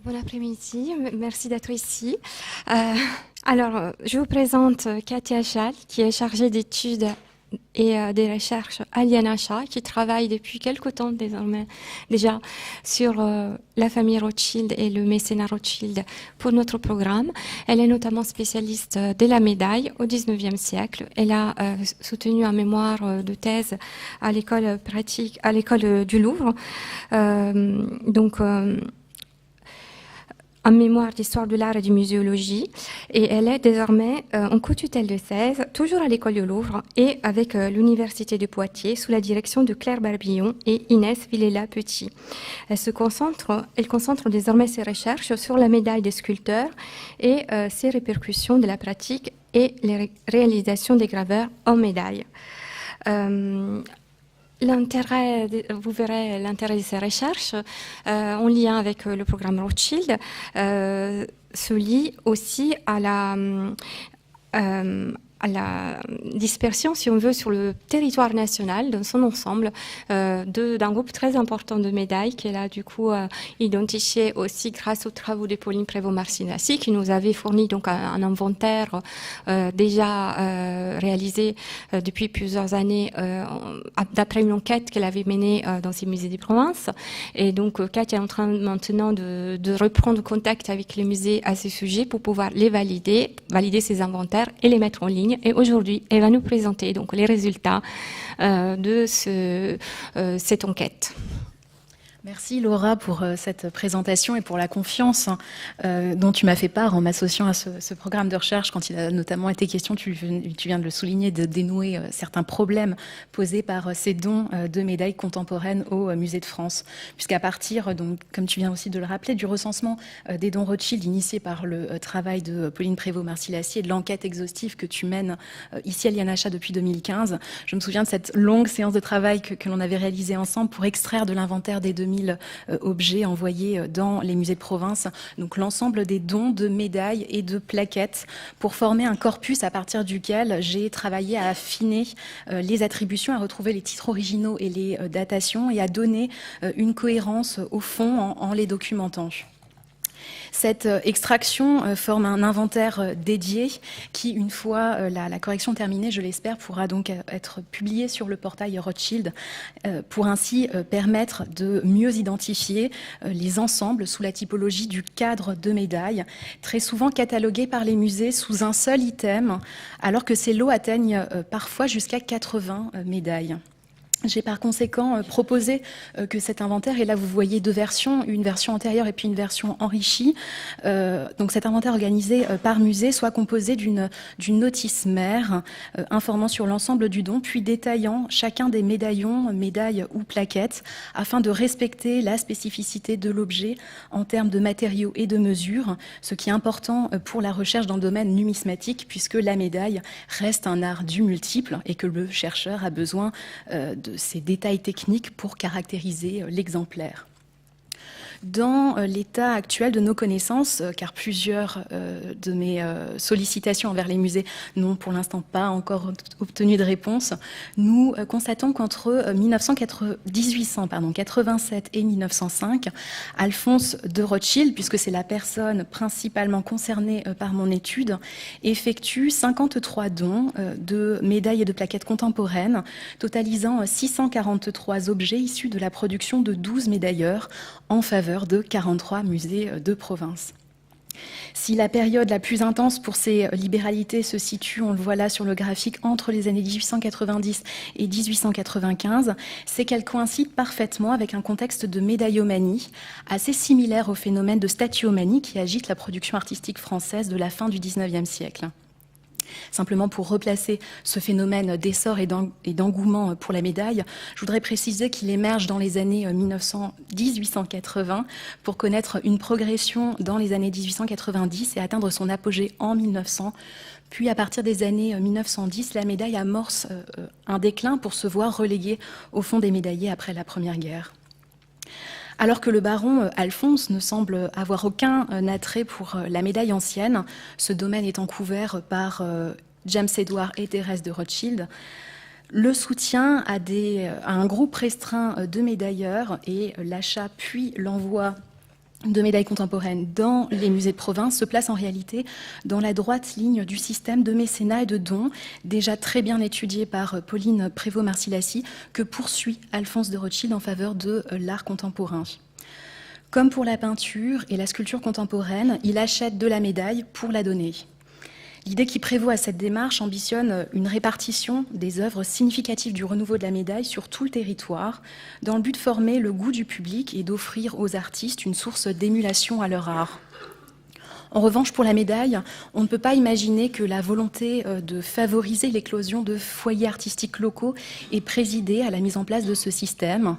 Bon après-midi, merci d'être ici. Je vous présente Katia Chal, qui est chargée d'études et des recherches à l'INHA, qui travaille depuis quelque temps désormais déjà sur la famille Rothschild et le mécénat Rothschild pour notre programme. Elle est notamment spécialiste de la médaille au XIXe siècle. Elle a soutenu un mémoire de thèse à l'école pratique, à l'école du Louvre. En mémoire d'histoire de l'art et de muséologie, et elle est désormais en co-tutelle de thèse, toujours à l'école du Louvre et avec l'Université de Poitiers, sous la direction de Claire Barbillon et Inès Villela-Petit. Elle concentre désormais ses recherches sur la médaille des sculpteurs et ses répercussions de la pratique et les réalisations des graveurs en médaille. Vous verrez l'intérêt de ces recherches en lien avec le programme Rothschild se lie aussi à la dispersion, si on veut, sur le territoire national, dans son ensemble, d'un groupe très important de médailles qu'elle a du coup identifié aussi grâce aux travaux de Pauline Prévost-Marcinassi, qui nous avait fourni donc un inventaire déjà réalisé depuis plusieurs années d'après une enquête qu'elle avait menée dans ses musées de province. Et donc Katia est en train maintenant de reprendre contact avec les musées à ce sujet pour pouvoir les valider ces inventaires et les mettre en ligne. Et aujourd'hui, elle va nous présenter donc les résultats de cette enquête. Merci Laura pour cette présentation et pour la confiance dont tu m'as fait part en m'associant à ce programme de recherche quand il a notamment été question, tu viens de le souligner, de dénouer certains problèmes posés par ces dons de médailles contemporaines au Musée de France. Puisqu'à partir, donc, comme tu viens aussi de le rappeler, du recensement des dons Rothschild initié par le travail de Pauline Prévost-Marcinassi et de l'enquête exhaustive que tu mènes ici à l'INHA depuis 2015, je me souviens de cette longue séance de travail que l'on avait réalisée ensemble pour extraire de l'inventaire des 2000 objets envoyés dans les musées de province, donc l'ensemble des dons de médailles et de plaquettes pour former un corpus à partir duquel j'ai travaillé à affiner les attributions, à retrouver les titres originaux et les datations et à donner une cohérence au fond en les documentant. Cette extraction forme un inventaire dédié qui, une fois la correction terminée, je l'espère, pourra donc être publié sur le portail Rothschild pour ainsi permettre de mieux identifier les ensembles sous la typologie du cadre de médailles, très souvent catalogués par les musées sous un seul item, alors que ces lots atteignent parfois jusqu'à 80 médailles. J'ai par conséquent proposé que cet inventaire, et là vous voyez deux versions, une version antérieure et puis une version enrichie, donc cet inventaire organisé par musée soit composé d'une notice mère informant sur l'ensemble du don, puis détaillant chacun des médaillons, médailles ou plaquettes, afin de respecter la spécificité de l'objet en termes de matériaux et de mesures, ce qui est important pour la recherche dans le domaine numismatique, puisque la médaille reste un art du multiple et que le chercheur a besoin de ces détails techniques pour caractériser l'exemplaire. Dans l'état actuel de nos connaissances, car plusieurs de mes sollicitations envers les musées n'ont pour l'instant pas encore obtenu de réponse, nous constatons qu'entre 1887 et 1905, Alphonse de Rothschild, puisque c'est la personne principalement concernée par mon étude, effectue 53 dons de médailles et de plaquettes contemporaines, totalisant 643 objets issus de la production de 12 médailleurs en faveur de 43 musées de province. Si la période la plus intense pour ces libéralités se situe, on le voit là sur le graphique, entre les années 1890 et 1895, c'est qu'elle coïncide parfaitement avec un contexte de médaillomanie assez similaire au phénomène de statuomanie qui agite la production artistique française de la fin du XIXe siècle. Simplement pour replacer ce phénomène d'essor et d'engouement pour la médaille, je voudrais préciser qu'il émerge dans les années 1880 pour connaître une progression dans les années 1890 et atteindre son apogée en 1900. Puis à partir des années 1910, la médaille amorce un déclin pour se voir reléguée au fond des médaillés après la Première Guerre. Alors que le baron Alphonse ne semble avoir aucun attrait pour la médaille ancienne, ce domaine étant couvert par James Edward et Thérèse de Rothschild, le soutien à un groupe restreint de médailleurs et l'achat puis l'envoi de médailles contemporaines dans les musées de province se place en réalité dans la droite ligne du système de mécénat et de dons, déjà très bien étudié par Pauline Prévost-Marcillaci, que poursuit Alphonse de Rothschild en faveur de l'art contemporain. Comme pour la peinture et la sculpture contemporaine, il achète de la médaille pour la donner. L'idée qui prévaut à cette démarche ambitionne une répartition des œuvres significatives du renouveau de la médaille sur tout le territoire, dans le but de former le goût du public et d'offrir aux artistes une source d'émulation à leur art. En revanche, pour la médaille, on ne peut pas imaginer que la volonté de favoriser l'éclosion de foyers artistiques locaux ait présidé à la mise en place de ce système.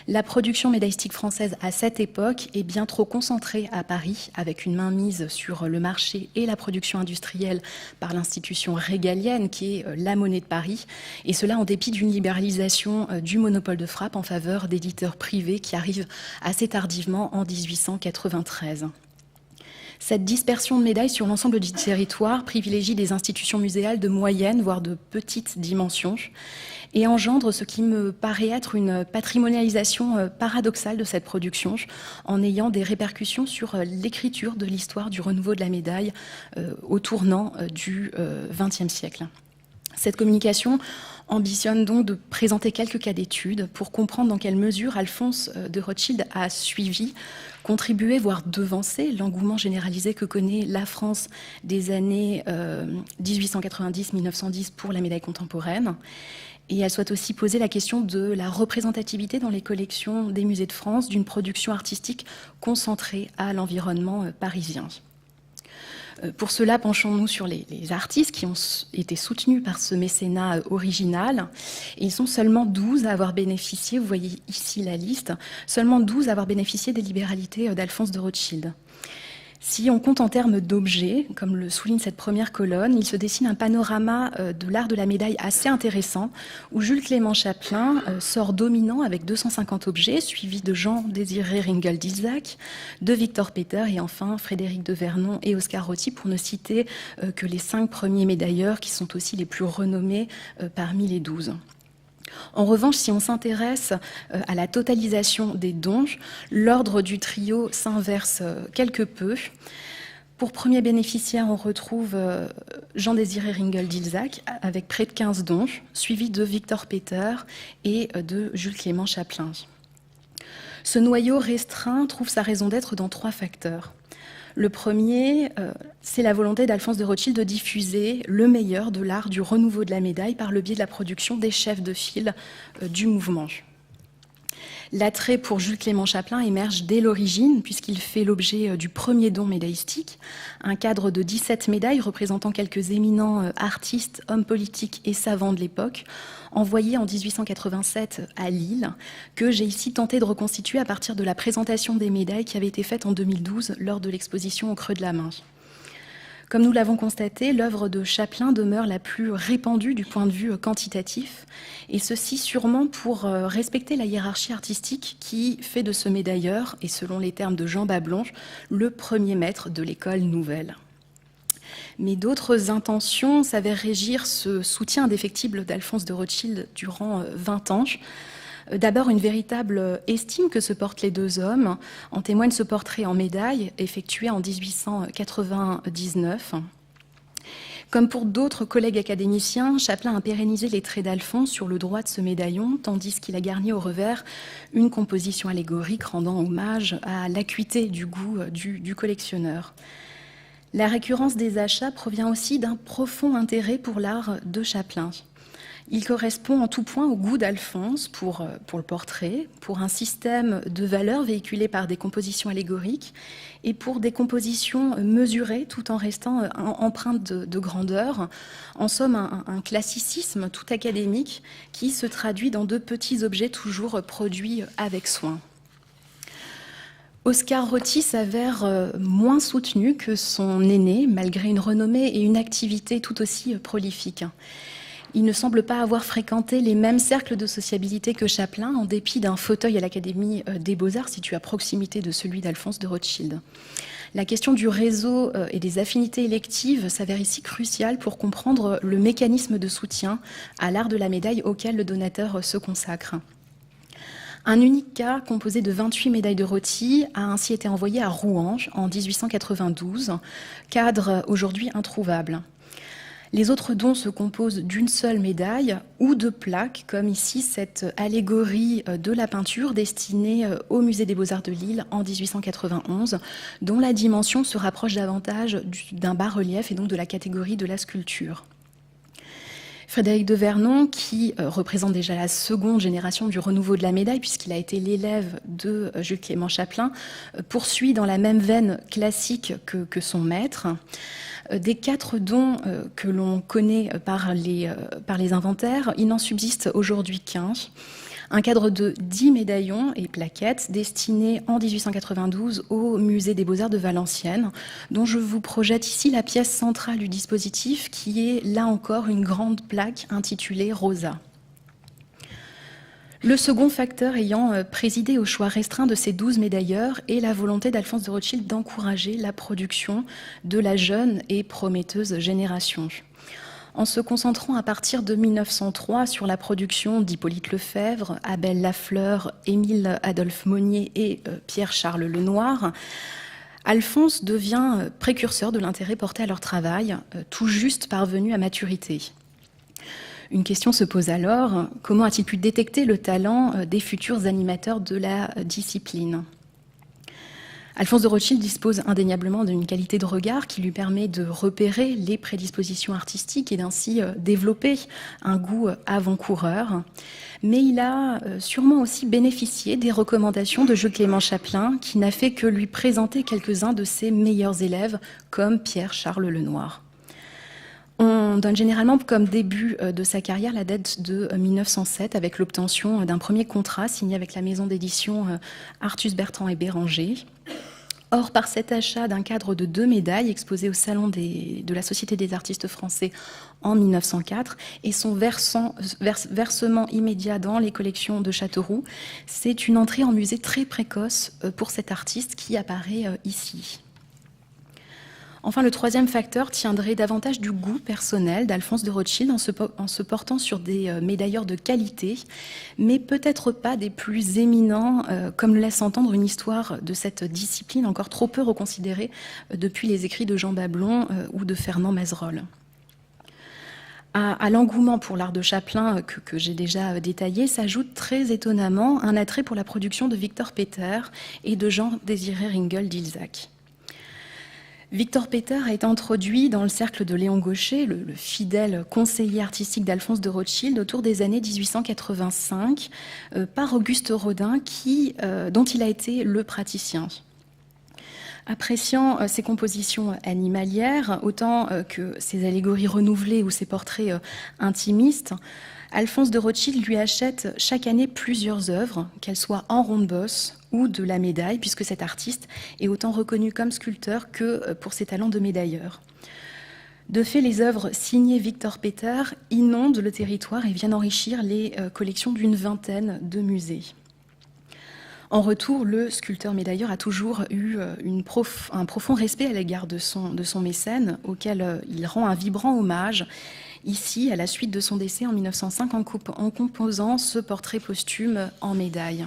La production médaillistique française à cette époque est bien trop concentrée à Paris, avec une mainmise sur le marché et la production industrielle par l'institution régalienne qui est la Monnaie de Paris, et cela en dépit d'une libéralisation du monopole de frappe en faveur d'éditeurs privés qui arrivent assez tardivement en 1893. Cette dispersion de médailles sur l'ensemble du territoire privilégie des institutions muséales de moyenne, voire de petite dimension, et engendre ce qui me paraît être une patrimonialisation paradoxale de cette production, en ayant des répercussions sur l'écriture de l'histoire du renouveau de la médaille au tournant du XXe siècle. Cette communication ambitionne donc de présenter quelques cas d'études pour comprendre dans quelle mesure Alphonse de Rothschild a suivi, contribué, voire devancé l'engouement généralisé que connaît la France des années 1890-1910 pour la médaille contemporaine. Et elle souhaite aussi poser la question de la représentativité dans les collections des musées de France d'une production artistique concentrée à l'environnement parisien. Pour cela, penchons-nous sur les artistes qui ont été soutenus par ce mécénat original. Et ils sont seulement 12 à avoir bénéficié, vous voyez ici la liste, seulement 12 à avoir bénéficié des libéralités d'Alphonse de Rothschild. Si on compte en termes d'objets, comme le souligne cette première colonne, il se dessine un panorama de l'art de la médaille assez intéressant, où Jules Clément Chaplin sort dominant avec 250 objets, suivi de Jean-Désiré Ringel-Dilzach, de Victor Peter et enfin Frédéric de Vernon et Oscar Rotti, pour ne citer que les 5 premiers médailleurs qui sont aussi les plus renommés parmi les 12. En revanche, si on s'intéresse à la totalisation des dons, l'ordre du trio s'inverse quelque peu. Pour premier bénéficiaire, on retrouve Jean-Désiré Ringel-Dilzach avec près de 15 dons, suivi de Victor Peter et de Jules Clément Chaplin. Ce noyau restreint trouve sa raison d'être dans 3 facteurs. Le premier, c'est la volonté d'Alphonse de Rothschild de diffuser le meilleur de l'art du renouveau de la médaille par le biais de la production des chefs de file du mouvement. L'attrait pour Jules Clément Chaplin émerge dès l'origine, puisqu'il fait l'objet du premier don médaillistique, un cadre de 17 médailles représentant quelques éminents artistes, hommes politiques et savants de l'époque, envoyé en 1887 à Lille, que j'ai ici tenté de reconstituer à partir de la présentation des médailles qui avait été faite en 2012 lors de l'exposition au Creux de la Main. Comme nous l'avons constaté, l'œuvre de Chaplin demeure la plus répandue du point de vue quantitatif, et ceci sûrement pour respecter la hiérarchie artistique qui fait de ce médailleur, et selon les termes de Jean Bablon, le premier maître de l'école nouvelle. Mais d'autres intentions s'avèrent régir ce soutien indéfectible d'Alphonse de Rothschild durant 20 ans. D'abord, une véritable estime que se portent les 2 hommes. En témoigne ce portrait en médaille effectué en 1899. Comme pour d'autres collègues académiciens, Chaplin a pérennisé les traits d'Alphonse sur le droit de ce médaillon, tandis qu'il a garni au revers une composition allégorique rendant hommage à l'acuité du goût du collectionneur. La récurrence des achats provient aussi d'un profond intérêt pour l'art de Chaplin. Il correspond en tout point au goût d'Alphonse pour le portrait, pour un système de valeurs véhiculé par des compositions allégoriques et pour des compositions mesurées tout en restant empreintes de grandeur. En somme, un classicisme tout académique qui se traduit dans 2 petits objets toujours produits avec soin. Oscar Rotti s'avère moins soutenu que son aîné, malgré une renommée et une activité tout aussi prolifique. Il ne semble pas avoir fréquenté les mêmes cercles de sociabilité que Chaplin, en dépit d'un fauteuil à l'Académie des Beaux-Arts situé à proximité de celui d'Alphonse de Rothschild. La question du réseau et des affinités électives s'avère ici cruciale pour comprendre le mécanisme de soutien à l'art de la médaille auquel le donateur se consacre. Un unique cas composé de 28 médailles de rôti a ainsi été envoyé à Rouen en 1892, cadre aujourd'hui introuvable. Les autres dons se composent d'une seule médaille ou de plaques, comme ici cette allégorie de la peinture destinée au Musée des Beaux-Arts de Lille en 1891, dont la dimension se rapproche davantage d'un bas-relief et donc de la catégorie de la sculpture. Frédéric de Vernon, qui représente déjà la seconde génération du renouveau de la médaille, puisqu'il a été l'élève de Jules Clément Chapelain, poursuit dans la même veine classique que son maître. Des 4 dons que l'on connaît par les inventaires, il n'en subsiste aujourd'hui qu'un. Un cadre de 10 médaillons et plaquettes destinés en 1892 au Musée des Beaux-Arts de Valenciennes, dont je vous projette ici la pièce centrale du dispositif, qui est là encore une grande plaque intitulée Rosa. Le second facteur ayant présidé au choix restreint de ces 12 médailleurs est la volonté d'Alphonse de Rothschild d'encourager la production de la jeune et prometteuse génération. En se concentrant à partir de 1903 sur la production d'Hippolyte Lefebvre, Abel Lafleur, Émile Adolphe Monnier et Pierre-Charles Lenoir, Alphonse devient précurseur de l'intérêt porté à leur travail, tout juste parvenu à maturité. Une question se pose alors, comment a-t-il pu détecter le talent des futurs animateurs de la discipline ? Alphonse de Rothschild dispose indéniablement d'une qualité de regard qui lui permet de repérer les prédispositions artistiques et d'ainsi développer un goût avant-coureur. Mais il a sûrement aussi bénéficié des recommandations de Jules Clément Chapelain, qui n'a fait que lui présenter quelques-uns de ses meilleurs élèves, comme Pierre-Charles Lenoir. On donne généralement comme début de sa carrière la date de 1907 avec l'obtention d'un premier contrat signé avec la maison d'édition Artus Bertrand et Béranger. Or, par cet achat d'un cadre de 2 médailles exposé au Salon de la Société des artistes français en 1904 et son versement immédiat dans les collections de Châteauroux, c'est une entrée en musée très précoce pour cet artiste qui apparaît ici. Enfin, le troisième facteur tiendrait davantage du goût personnel d'Alphonse de Rothschild en se portant sur des médailleurs de qualité, mais peut-être pas des plus éminents, comme le laisse entendre une histoire de cette discipline encore trop peu reconsidérée depuis les écrits de Jean Bablon ou de Fernand Mazerolle. À l'engouement pour l'art de Chapelain que j'ai déjà détaillé s'ajoute très étonnamment un attrait pour la production de Victor Peter et de Jean-Désiré Ringel d'Ilzac. Victor Peter a été introduit dans le cercle de Léon Gaucher, le fidèle conseiller artistique d'Alphonse de Rothschild, autour des années 1885, par Auguste Rodin, dont il a été le praticien. Appréciant ses compositions animalières, autant que ses allégories renouvelées ou ses portraits intimistes, Alphonse de Rothschild lui achète chaque année plusieurs œuvres, qu'elles soient en ronde-bosse ou de la médaille, puisque cet artiste est autant reconnu comme sculpteur que pour ses talents de médailleur. De fait, les œuvres signées Victor Peter inondent le territoire et viennent enrichir les collections d'une vingtaine de musées. En retour, le sculpteur médailleur a toujours eu un profond respect à l'égard de son mécène, auquel il rend un vibrant hommage, ici, à la suite de son décès en 1905, en composant ce portrait posthume en médaille.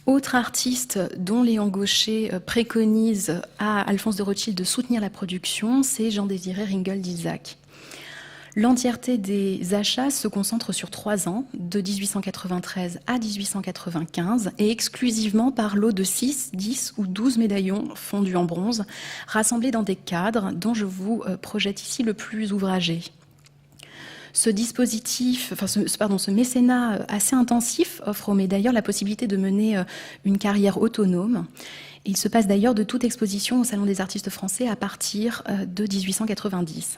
Autre artiste dont Léon Gaucher préconise à Alphonse de Rothschild de soutenir la production, c'est Jean-Désiré Ringel d'Ilzac. L'entièreté des achats se concentre sur 3 ans, de 1893 à 1895, et exclusivement par lot de 6, 10 ou 12 médaillons fondus en bronze, rassemblés dans des cadres dont je vous projette ici le plus ouvragé. Ce mécénat assez intensif offre aux médailleurs la possibilité de mener une carrière autonome. Il se passe d'ailleurs de toute exposition au Salon des artistes français à partir de 1890.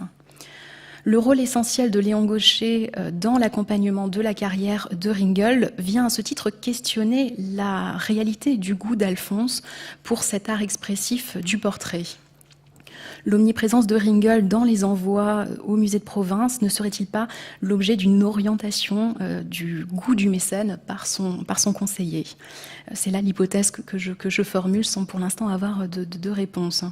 Le rôle essentiel de Léon Gaucher dans l'accompagnement de la carrière de Ringel vient à ce titre questionner la réalité du goût d'Alphonse pour cet art expressif du portrait. L'omniprésence de Ringel dans les envois au musée de province ne serait-il pas l'objet d'une orientation du goût du mécène par son conseiller ? C'est là l'hypothèse que je formule sans pour l'instant avoir de réponse.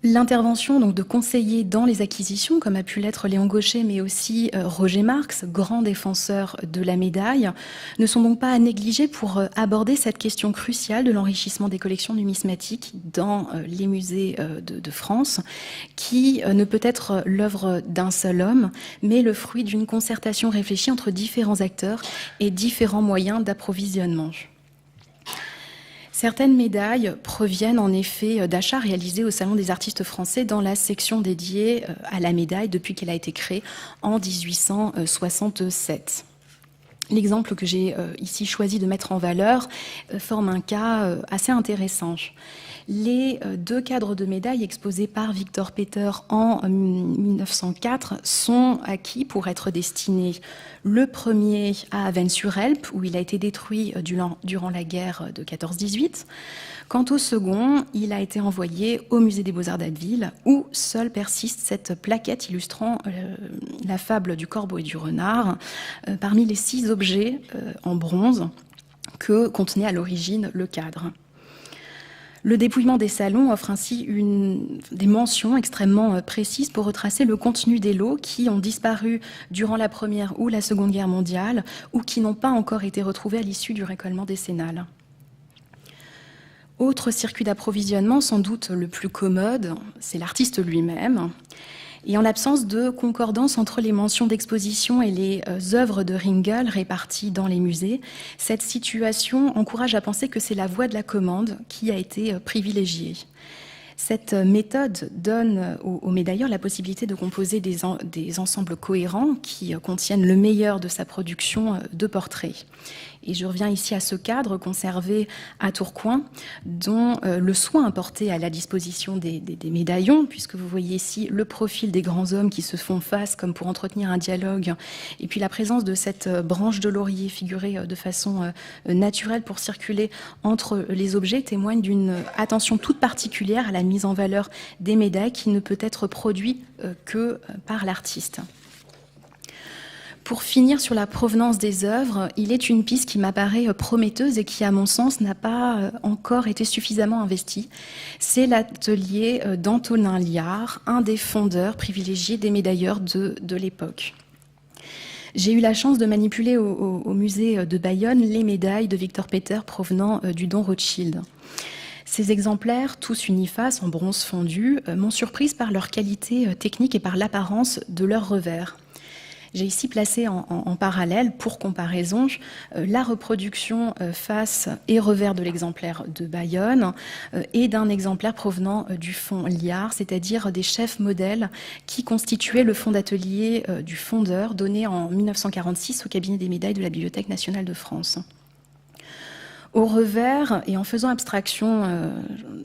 L'intervention donc de conseillers dans les acquisitions, comme a pu l'être Léon Gaucher, mais aussi Roger Marx, grand défenseur de la médaille, ne sont donc pas à négliger pour aborder cette question cruciale de l'enrichissement des collections numismatiques dans les musées de France, qui ne peut être l'œuvre d'un seul homme, mais le fruit d'une concertation réfléchie entre différents acteurs et différents moyens d'approvisionnement. Certaines médailles proviennent en effet d'achats réalisés au Salon des artistes français dans la section dédiée à la médaille depuis qu'elle a été créée en 1867. L'exemple que j'ai ici choisi de mettre en valeur forme un cas assez intéressant. Les deux cadres de médailles exposés par Victor Peter en 1904 sont acquis pour être destinés. Le premier à Avesnes-sur-Helpe, où il a été détruit durant la guerre de 14-18. Quant au second, il a été envoyé au musée des Beaux-Arts d'Abbeville, où seule persiste cette plaquette illustrant la fable du corbeau et du renard, parmi les 6 objets en bronze que contenait à l'origine le cadre. Le dépouillement des salons offre ainsi des mentions extrêmement précises pour retracer le contenu des lots qui ont disparu durant la Première ou la Seconde Guerre mondiale ou qui n'ont pas encore été retrouvés à l'issue du récolement décennal. Autre circuit d'approvisionnement, sans doute le plus commode, c'est l'artiste lui-même. Et en l'absence de concordance entre les mentions d'exposition et les œuvres de Ringel réparties dans les musées, cette situation encourage à penser que c'est la voie de la commande qui a été privilégiée. Cette méthode donne aux médailleurs la possibilité de composer des ensembles cohérents qui contiennent le meilleur de sa production de portraits. Et je reviens ici à ce cadre conservé à Tourcoing, dont le soin apporté à la disposition des médaillons, puisque vous voyez ici le profil des grands hommes qui se font face comme pour entretenir un dialogue, et puis la présence de cette branche de laurier figurée de façon naturelle pour circuler entre les objets témoigne d'une attention toute particulière à la mise en valeur des médailles qui ne peut être produite que par l'artiste. Pour finir sur la provenance des œuvres, il est une piste qui m'apparaît prometteuse et qui, à mon sens, n'a pas encore été suffisamment investie. C'est l'atelier d'Antonin Liard, un des fondeurs privilégiés des médailleurs de l'époque. J'ai eu la chance de manipuler au musée de Bayonne les médailles de Victor Peter provenant du Don Rothschild. Ces exemplaires, tous unifaces en bronze fondu, m'ont surprise par leur qualité technique et par l'apparence de leur revers. J'ai ici placé en parallèle, pour comparaison, la reproduction face et revers de l'exemplaire de Bayonne et d'un exemplaire provenant du fonds Liard, c'est-à-dire des chefs modèles qui constituaient le fonds d'atelier du fondeur donné en 1946 au cabinet des médailles de la Bibliothèque nationale de France. Au revers, et en faisant abstraction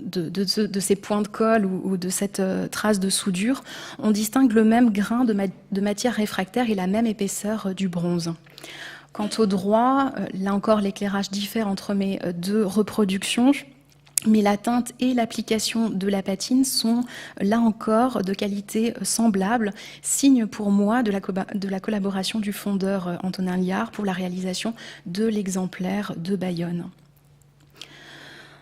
de ces points de colle ou de cette trace de soudure, on distingue le même grain de matière réfractaire et la même épaisseur du bronze. Quant au droit, là encore l'éclairage diffère entre mes deux reproductions, mais la teinte et l'application de la patine sont là encore de qualité semblable, signe pour moi de la collaboration du fondeur Antonin Liard pour la réalisation de l'exemplaire de Bayonne.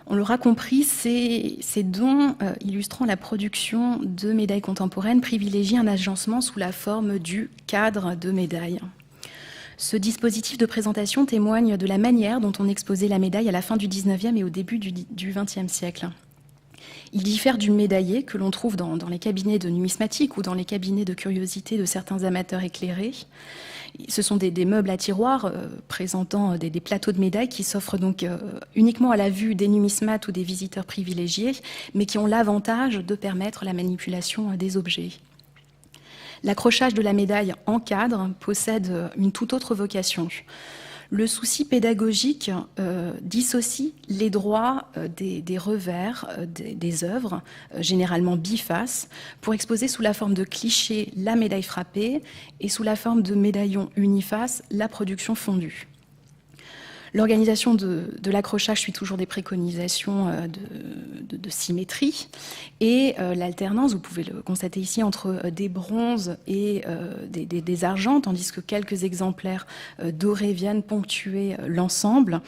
On l'aura compris, ces dons illustrant la production de médailles contemporaines privilégient un agencement sous la forme du cadre de médaille. Ce dispositif de présentation témoigne de la manière dont on exposait la médaille à la fin du XIXe et au début du XXe siècle. Il diffère du médaillé que l'on trouve dans les cabinets de numismatique ou dans les cabinets de curiosité de certains amateurs éclairés. Ce sont des meubles à tiroirs présentant des plateaux de médailles qui s'offrent donc uniquement à la vue des numismates ou des visiteurs privilégiés, mais qui ont l'avantage de permettre la manipulation des objets. L'accrochage de la médaille en cadre possède une toute autre vocation. Le souci pédagogique dissocie les droits des revers des œuvres, généralement bifaces, pour exposer sous la forme de clichés la médaille frappée et sous la forme de médaillon uniface la production fondue. L'organisation de l'accrochage suit toujours des préconisations de symétrie, et l'alternance, vous pouvez le constater ici, entre des bronzes et des argents, tandis que quelques exemplaires dorés viennent ponctuer l'ensemble,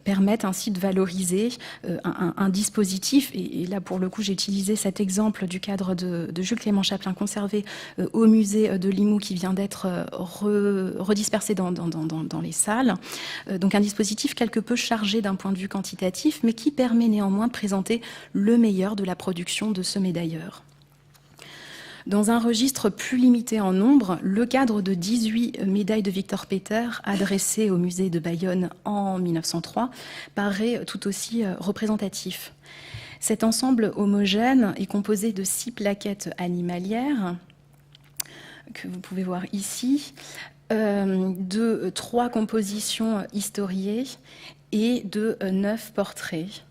permettent ainsi de valoriser un dispositif. Et là, pour le coup, j'ai utilisé cet exemple du cadre de Jules Clément Chaplin conservé au musée de Limoux, qui vient d'être redispersé dans les salles. Donc un dispositif quelque peu chargé d'un point de vue quantitatif, mais qui permet néanmoins de présenter le meilleur de la production de ce médailleur. Dans un registre plus limité en nombre, le cadre de 18 médailles de Victor Peter adressées au musée de Bayonne en 1903 paraît tout aussi représentatif. Cet ensemble homogène est composé de 6 plaquettes animalières, que vous pouvez voir ici, de 3 compositions historiées et de 9 portraits,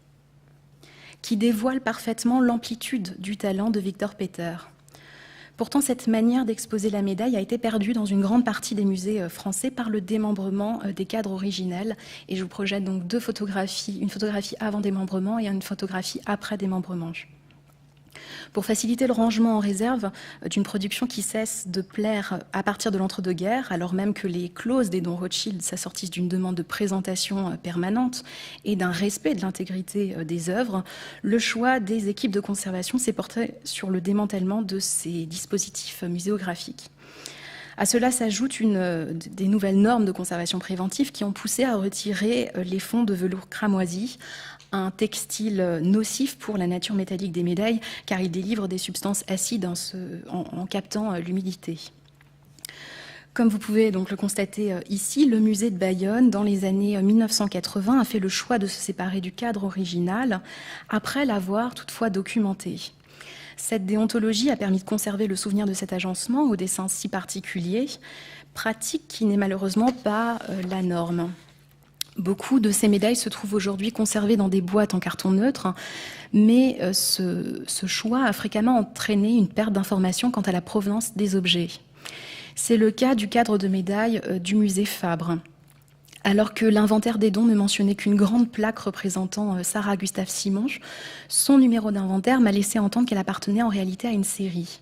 qui dévoilent parfaitement l'amplitude du talent de Victor Peter. Pourtant, cette manière d'exposer la médaille a été perdue dans une grande partie des musées français par le démembrement des cadres originels. Et je vous projette donc 2 photographies, une photographie avant démembrement et une photographie après démembrement. Pour faciliter le rangement en réserve d'une production qui cesse de plaire à partir de l'entre-deux-guerres, alors même que les clauses des dons Rothschild s'assortissent d'une demande de présentation permanente et d'un respect de l'intégrité des œuvres, le choix des équipes de conservation s'est porté sur le démantèlement de ces dispositifs muséographiques. À cela s'ajoutent des nouvelles normes de conservation préventive qui ont poussé à retirer les fonds de velours cramoisi, un textile nocif pour la nature métallique des médailles, car il délivre des substances acides en captant l'humidité. Comme vous pouvez donc le constater ici, le musée de Bayonne, dans les années 1980, a fait le choix de se séparer du cadre original, après l'avoir toutefois documenté. Cette déontologie a permis de conserver le souvenir de cet agencement au dessin si particulier, pratique qui n'est malheureusement pas la norme. Beaucoup de ces médailles se trouvent aujourd'hui conservées dans des boîtes en carton neutre, mais ce choix a fréquemment entraîné une perte d'information quant à la provenance des objets. C'est le cas du cadre de médailles du musée Fabre. Alors que l'inventaire des dons ne mentionnait qu'une grande plaque représentant Sarah Gustave Simonge, son numéro d'inventaire m'a laissé entendre qu'elle appartenait en réalité à une série.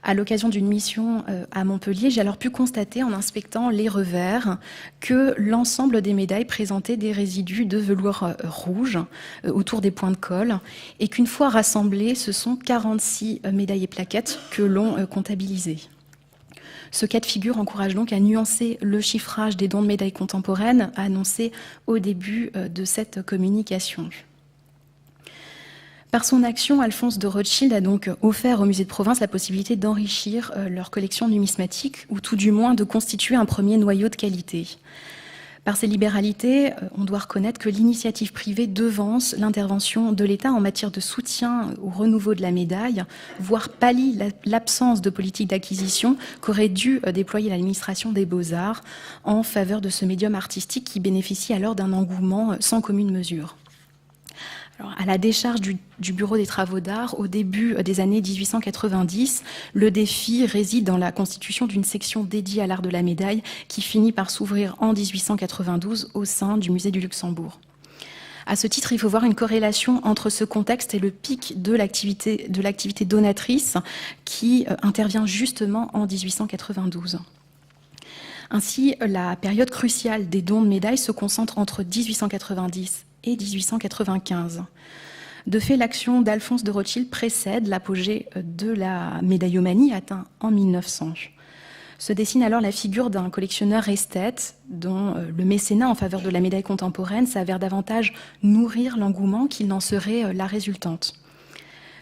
À l'occasion d'une mission à Montpellier, j'ai alors pu constater, en inspectant les revers, que l'ensemble des médailles présentait des résidus de velours rouge autour des points de colle, et qu'une fois rassemblées, ce sont 46 médailles et plaquettes que l'on comptabilisait. Ce cas de figure encourage donc à nuancer le chiffrage des dons de médailles contemporaines annoncé au début de cette communication. Par son action, Alphonse de Rothschild a donc offert au musée de province la possibilité d'enrichir leur collection numismatique, ou tout du moins de constituer un premier noyau de qualité. Par ses libéralités, on doit reconnaître que l'initiative privée devance l'intervention de l'État en matière de soutien au renouveau de la médaille, voire pallie l'absence de politique d'acquisition qu'aurait dû déployer l'administration des Beaux-Arts en faveur de ce médium artistique qui bénéficie alors d'un engouement sans commune mesure. Alors, à la décharge du Bureau des travaux d'art, au début des années 1890, le défi réside dans la constitution d'une section dédiée à l'art de la médaille qui finit par s'ouvrir en 1892 au sein du musée du Luxembourg. À ce titre, il faut voir une corrélation entre ce contexte et le pic de l'activité donatrice qui intervient justement en 1892. Ainsi, la période cruciale des dons de médailles se concentre entre 1890 et 1895. De fait, l'action d'Alphonse de Rothschild précède l'apogée de la médaillomanie atteint en 1900. Se dessine alors la figure d'un collectionneur esthète dont le mécénat en faveur de la médaille contemporaine s'avère davantage nourrir l'engouement qu'il n'en serait la résultante.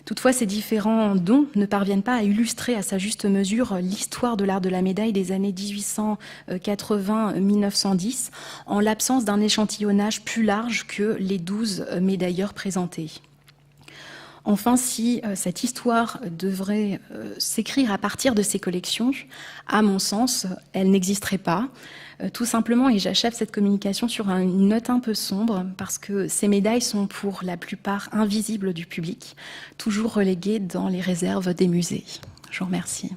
Toutefois, ces différents dons ne parviennent pas à illustrer à sa juste mesure l'histoire de l'art de la médaille des années 1880-1910, en l'absence d'un échantillonnage plus large que les 12 médailleurs présentés. Enfin, si cette histoire devrait s'écrire à partir de ces collections, à mon sens, elle n'existerait pas. Tout simplement, et j'achève cette communication sur une note un peu sombre, parce que ces médailles sont pour la plupart invisibles du public, toujours reléguées dans les réserves des musées. Je vous remercie.